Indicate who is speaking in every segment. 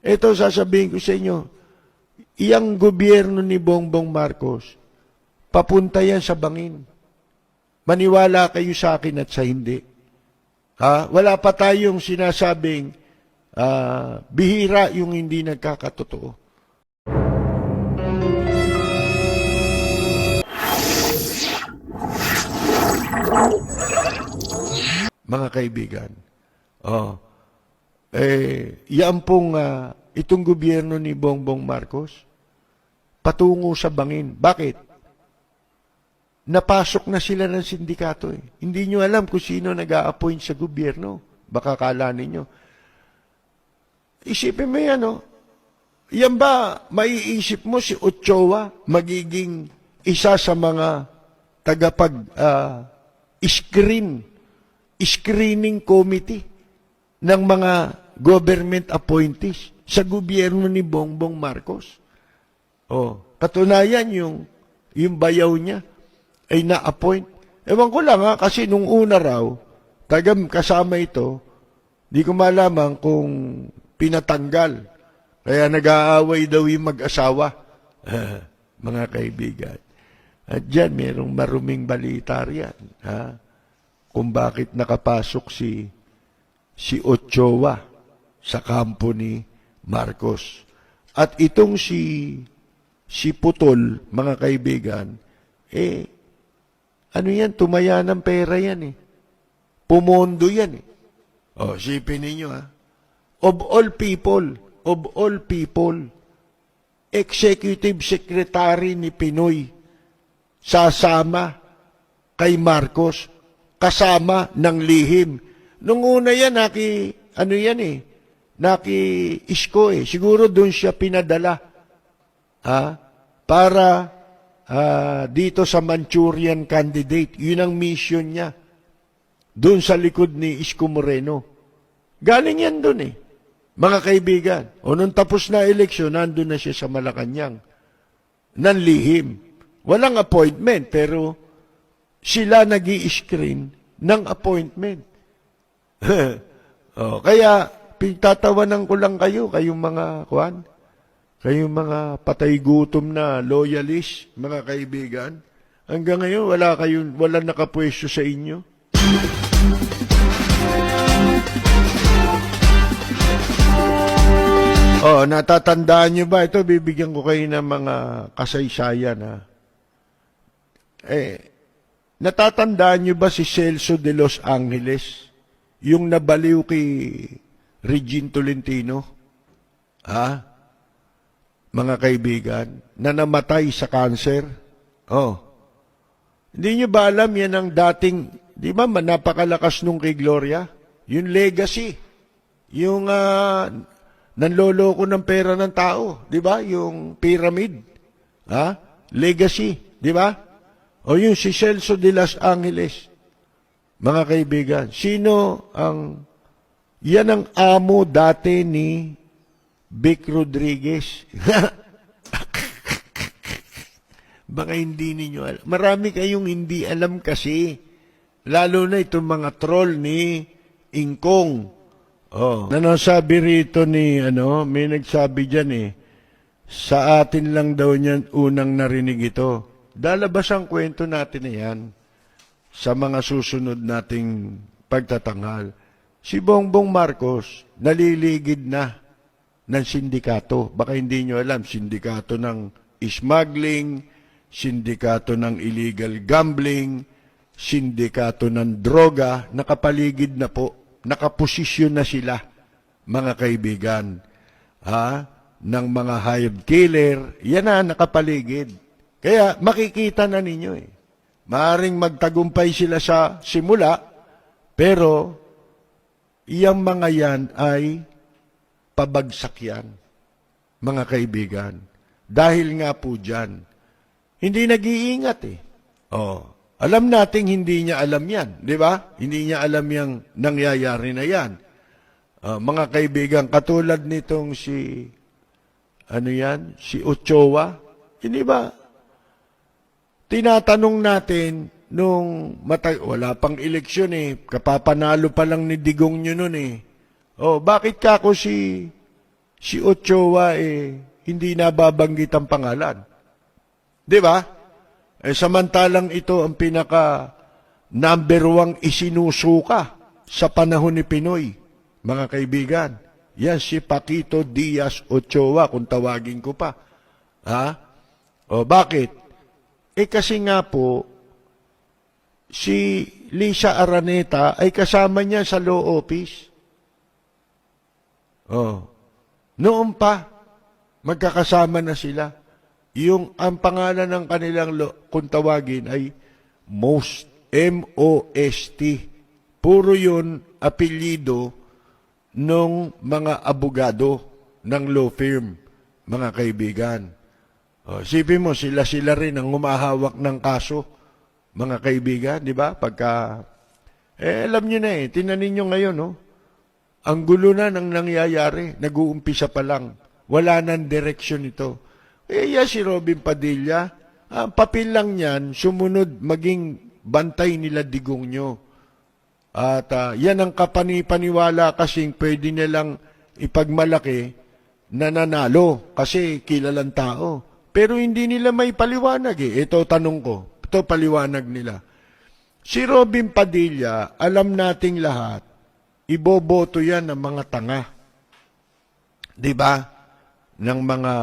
Speaker 1: Ito, sasabihin ko sa inyo, iyang gobyerno ni Bongbong Marcos, papunta yan sa bangin. Maniwala kayo sa akin at sa hindi. Ha? Wala pa tayong sinasabing bihira yung hindi nagkakatotoo. Mga kaibigan, yan pong itong gobyerno ni Bongbong Marcos, patungo sa bangin. Bakit? Napasok na sila ng sindikato. Hindi nyo alam kung sino nag-a-appoint sa gobyerno. Baka kala ninyo. Isipin mo yan, Yan ba, maiisip mo si Ochoa magiging isa sa mga screening committee ng mga government appointees sa gobyerno ni Bongbong Marcos? Katunayan yung bayaw niya ay na-appoint. Ewan ko lang kasi nung una raw, kasama ito, di ko malaman kung pinatanggal. Kaya nag-aaway daw yung mag-asawa. Mga kaibigan. At dyan, mayroong maruming balita riyan. Kung bakit nakapasok si Ochoa sa kampo ni Marcos. At itong si Putol, mga kaibigan, ano yan, tumaya ng pera yan Pumondo yan sipin ninyo Of all people, Executive Secretary ni Pinoy, sasama kay Marcos, kasama ng lihim. Nung una yan, naki-isko Siguro doon siya pinadala, para dito sa Manchurian candidate. Yun ang mission niya. Doon sa likod ni Isko Moreno. Galing yan doon Mga kaibigan. Nung tapos na eleksyon, nandun na siya sa Malacanang. Nanlihim. Walang appointment, pero sila nag-i-screen ng appointment. Kaya, tatawanan ko lang kayong mga patay gutom na loyalist, mga kaibigan. Hanggang ngayon, wala nakapwesto sa inyo. Natatandaan nyo ba? Ito, bibigyan ko kayo ng mga kasaysayan. Natatandaan nyo ba si Celso de Los Angeles? Yung nabaliw kay Regine Tolentino? Mga kaibigan, na namatay sa cancer? Hindi nyo ba alam yan ang dating, di ba, napakalakas nung kay Gloria? Yung legacy. Yung nanloloko ng pera ng tao, di ba? Yung pyramid. Legacy, di ba? O yung si Celso de Los Angeles. Mga kaibigan, yan ang amo dati ni Vic Rodriguez. Baka hindi ninyo alam. Marami kayong hindi alam kasi. Lalo na itong mga troll ni Ingkong. Nanasabi rito may nagsabi dyan sa atin lang daw niyan unang narinig ito. Lalabas ang kwento natin na yan sa mga susunod nating pagtatanghal. Si Bongbong Marcos naliligid na ng sindikato. Baka hindi nyo alam, sindikato ng smuggling, sindikato ng illegal gambling, sindikato ng droga, nakapaligid na po. Nakaposisyon na sila, mga kaibigan, ng mga hired killer, yan na, nakapaligid. Kaya makikita na ninyo Maaring magtagumpay sila sa simula, pero iyang mga yan ay pabagsak yan, mga kaibigan. Dahil nga po dyan, hindi nag-iingat Alam nating hindi niya alam yan, di ba? Hindi niya alam yung nangyayari na yan. Mga kaibigan, katulad nitong si Ochoa, hindi ba? Tinatanong natin nung wala pang eleksyon kapapanalo pa lang ni Digong nyo nun bakit kako si si Ochoa hindi nababanggit ang pangalan. Di ba? Samantalang ito ang pinaka number 1 isinusuka sa panahon ni Pinoy, mga kaibigan. Yan si Paquito Diaz Ochoa, kung tawagin ko pa. Ha? O bakit? Kasi nga po, si Lisa Araneta ay kasama niya sa law office. Noon pa, magkakasama na sila. Ang pangalan ng kanilang kung tawagin ay MOST, M-O-S-T. Puro yun apelyido ng mga abogado ng law firm, mga kaibigan. Isipin mo, sila rin ang humahawak ng kaso, mga kaibigan, di ba? Pagka, alam nyo na tinanin nyo ngayon, no? Ang gulo na ng nangyayari, nag-uumpisa pa lang. Wala nang direksyon ito. Si Robin Padilla, ang papel lang niyan, sumunod maging bantay nila digong nyo. At yan ang kapani-paniwala kasing pwede nilang ipagmalaki na nanalo kasi kilalang tao. Pero hindi nila may paliwanag Ito tanong ko, ito paliwanag nila. Si Robin Padilla, alam nating lahat, iboboto yan ng mga tanga. Di ba? Ng mga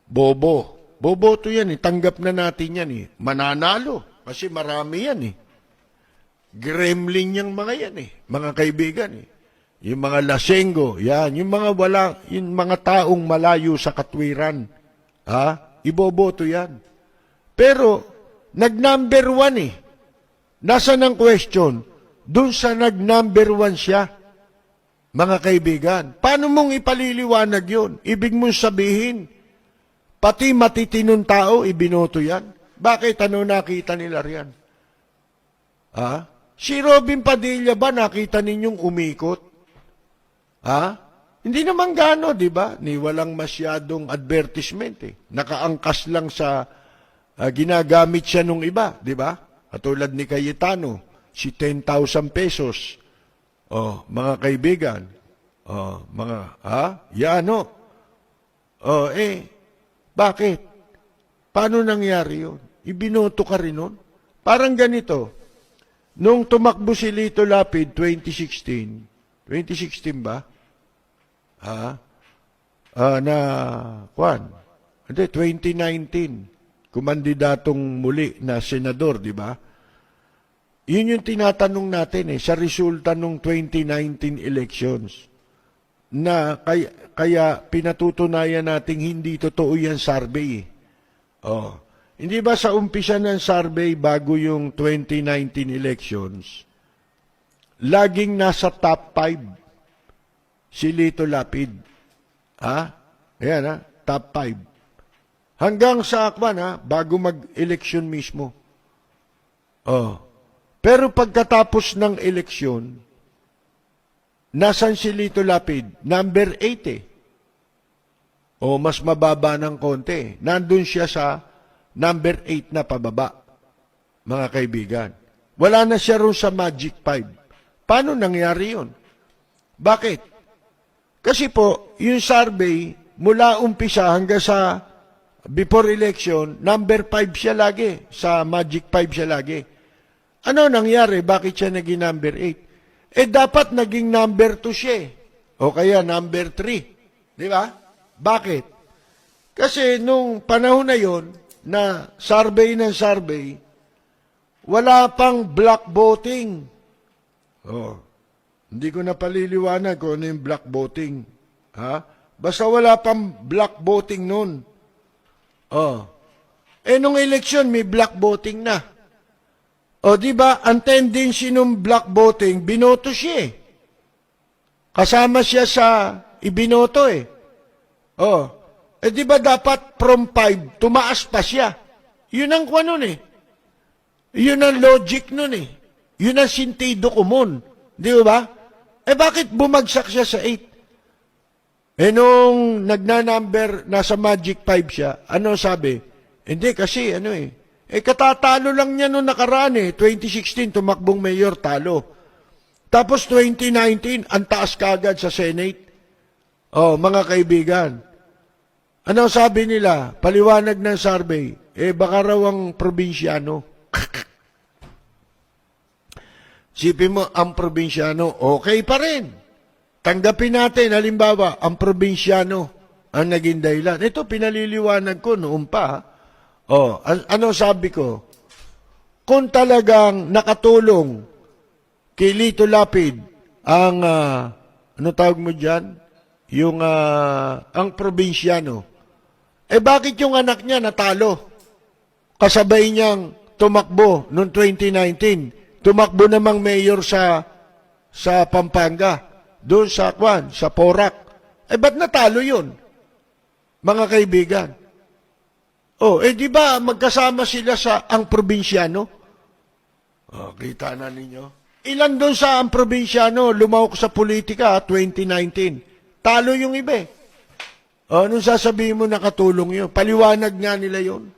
Speaker 1: bobo. Boboto yan tanggap na natin yan Mananalo kasi marami yan Gremlin yung mga yan mga kaibigan Yung mga lasenggo, yan, yung mga taong malayo sa katwiran. Iboboto yan. Pero nag-number 1 Nasaan ang question? Doon sa nag-number 1 siya. Mga kaibigan, paano mong ipaliliwanag yun? Ibig mong sabihin, pati matitinong tao, ibinoto yan. Bakit? Ano nakita nila riyan? Si Robin Padilla ba nakita ninyong umikot? Hindi naman gano, di ba? Walang masyadong advertisement Nakaangkas lang sa ginagamit siya nung iba, di ba? Katulad ni Cayetano, si 10,000 pesos. Mga kaibigan. Bakit? Paano nangyari yun? Ibinoto ka rin nun? Parang ganito. Nung tumakbo si Lito Lapid 2016 ba? 2019, kumandidatong muli na senador, di ba? Yun yung tinatanong natin sa resulta ng 2019 elections. Na kaya pinatutunayan nating hindi totoo yan survey. Hindi ba sa umpisa ng survey bago yung 2019 elections, laging nasa top 5 si Lito Lapid. Ayan top 5. Hanggang sa bago mag-eleksyon mismo. Pero pagkatapos ng eleksyon, nasan si Lito Lapid? Number 8 mas mababa ng konti. Nandun siya sa number 8 na pababa, mga kaibigan. Wala na siya rin sa Magic 5. Paano nangyari yun? Bakit? Kasi po, yung survey, mula umpisa hanggang sa before election, number 5 siya lagi. Sa Magic 5 siya lagi. Ano nangyari? Bakit siya naging number 8? Dapat naging number 2 siya o kaya number 3. Di ba? Bakit? Kasi nung panahon na yon na survey ng survey, wala pang block voting. Hindi ko na paliliwanag kung ano yung block voting. Basta wala pang block voting noon. Nung election, may block voting na. Di ba, ang tendency ng block voting, binoto siya Kasama siya sa ibinoto di ba dapat from 5, tumaas pa siya? Yun ang kwa nun Yun ang logic nun Yun ang sentido komon. Di ba? Bakit bumagsak siya sa 8? Nung nagnanumber, nasa Magic 5 siya, ano sabi? Hindi kasi, katatalo lang niya nung nakaraan 2016, tumakbong mayor, talo. Tapos 2019, ang taas kagad sa Senate. Oh, mga kaibigan. Ano sabi nila? Paliwanag ng survey. Baka raw ang probinsyano. Sipin mo, ang probinsyano, okay pa rin. Tanggapin natin, halimbawa, ang probinsyano ang naging dahilan. Ito, pinaliliwanag ko noon pa. Ano sabi ko? Kung talagang nakatulong kay Lito Lapid ang, ano tawag mo dyan? Ang probinsyano. Bakit yung anak niya natalo? Kasabay niyang tumakbo noong 2019. Tumakbo namang mayor sa Pampanga. Doon sa Porac. Ba't natalo yun? Mga kaibigan. Di ba magkasama sila sa ang probinsyano? Kita na ninyo. Ilan doon sa ang probinsyano lumawak sa politika 2019? Talo yung iba eh. Anong sasabihin mo nakatulong yun? Paliwanag nga nila yun.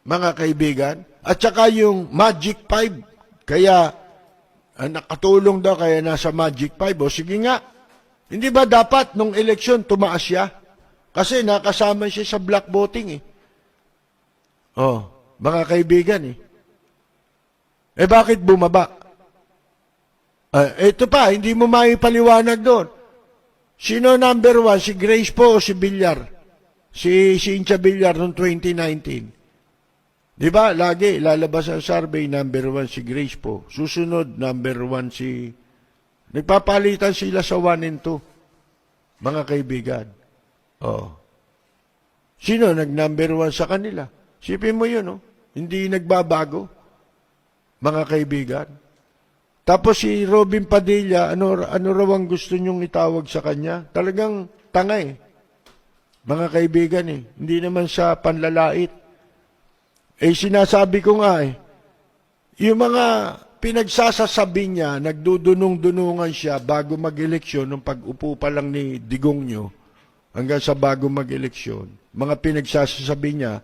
Speaker 1: Mga kaibigan. At saka yung Magic 5. Kaya nakatulong daw kaya nasa Magic 5. Sige nga. Hindi ba dapat nung eleksyon tumaas siya? Kasi nakasama siya sa black voting eh. Mga kaibigan eh. Bakit bumaba? Ito pa, hindi mo maipaliwanag doon. Sino number 1? Si Grace po o si Villar? Si Cynthia Villar noong 2019. Di ba? Lagi lalabas ang survey, number 1 si Grace po. Susunod, number 1 si... Nagpapalitan sila sa 1 and 2. Mga kaibigan. Sino nag-number 1 sa kanila? Sipin mo yun, Hindi nagbabago. Mga kaibigan. Tapos si Robin Padilla, ano raw ang gusto niyong itawag sa kanya? Talagang tanga eh. Mga kaibigan eh. Hindi naman sa panlalait. Sinasabi ko nga eh. Yung mga pinagsasasabi niya, nagdudunong-dunungan siya bago mag-eleksyon, nung pag-upo pa lang ni Digong nyo, hanggang sa bago mag-eleksyon, mga pinagsasasabi niya,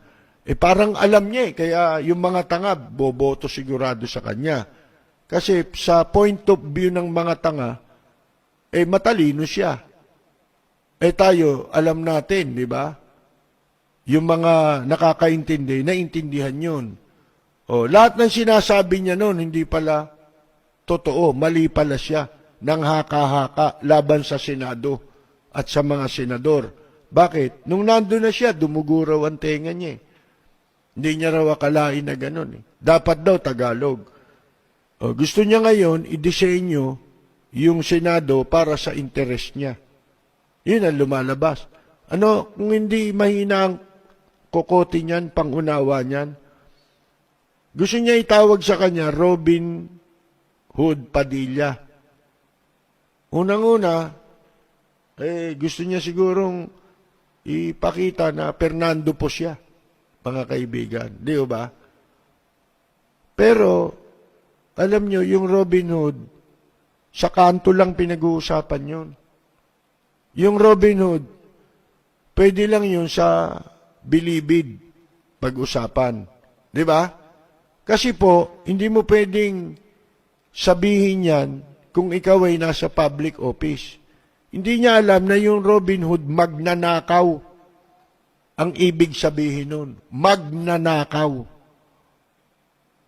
Speaker 1: parang alam niya eh. Kaya yung mga tanga, boboto sigurado sa kanya. Kasi sa point of view ng mga tanga, matalino siya. Tayo, alam natin, di ba? Yung mga nakakaintindi, naintindihan yun. Lahat ng sinasabi niya noon, hindi pala totoo, mali pala siya, nang haka-haka laban sa Senado at sa mga senador. Bakit? Nung nandun na siya, dumuguraw ang tenga niya. Hindi niya raw akalain na ganun. Dapat daw Tagalog. Gusto niya ngayon, i-disenyo yung Senado para sa interest niya. Yun ang lumalabas. Kung hindi mahina ang kokote niyan, pangunawa niyan, gusto niya itawag sa kanya, Robin Hood Padilla. Unang-una, gusto niya sigurong ipakita na Fernando po siya, mga kaibigan. Di ba? Pero, alam nyo, yung Robin Hood, sa kanto lang pinag-uusapan yun. Yung Robin Hood, pwede lang yun sa bilibid pag-usapan. Di ba? Kasi po, hindi mo pwedeng sabihin yan kung ikaw ay nasa public office. Hindi niya alam na yung Robin Hood magnanakaw. Ang ibig sabihin nun, magnanakaw.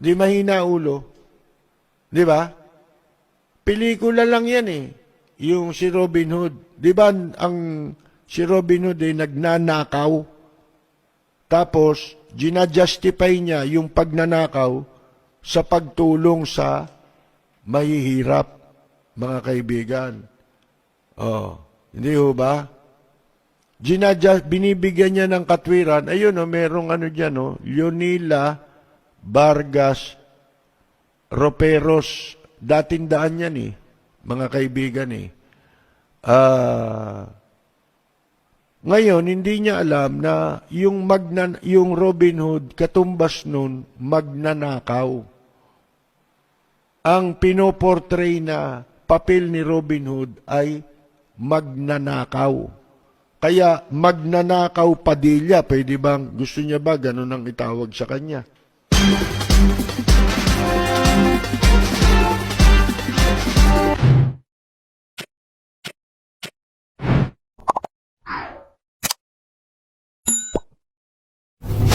Speaker 1: Di mahina ulo. Di ba? Pelikula lang yan eh. Yung si Robin Hood. Di ba si Robin Hood ay nagnanakaw? Tapos, ginajustify niya yung pagnanakaw sa pagtulong sa mahihirap, mga kaibigan. Hindi ho ba? Binibigyan niya ng katwiran. Ayun merong dyan, Leonila Vargas Roperos, dating daan yan eh, mga kaibigan eh. Ngayon, hindi niya alam na yung Robin Hood, katumbas nun, magnanakaw. Ang pinoportray na papel ni Robin Hood ay magnanakaw. Kaya magnanakaw Padilla, pwede bang, gusto niya ba ganun ang itawag sa kanya?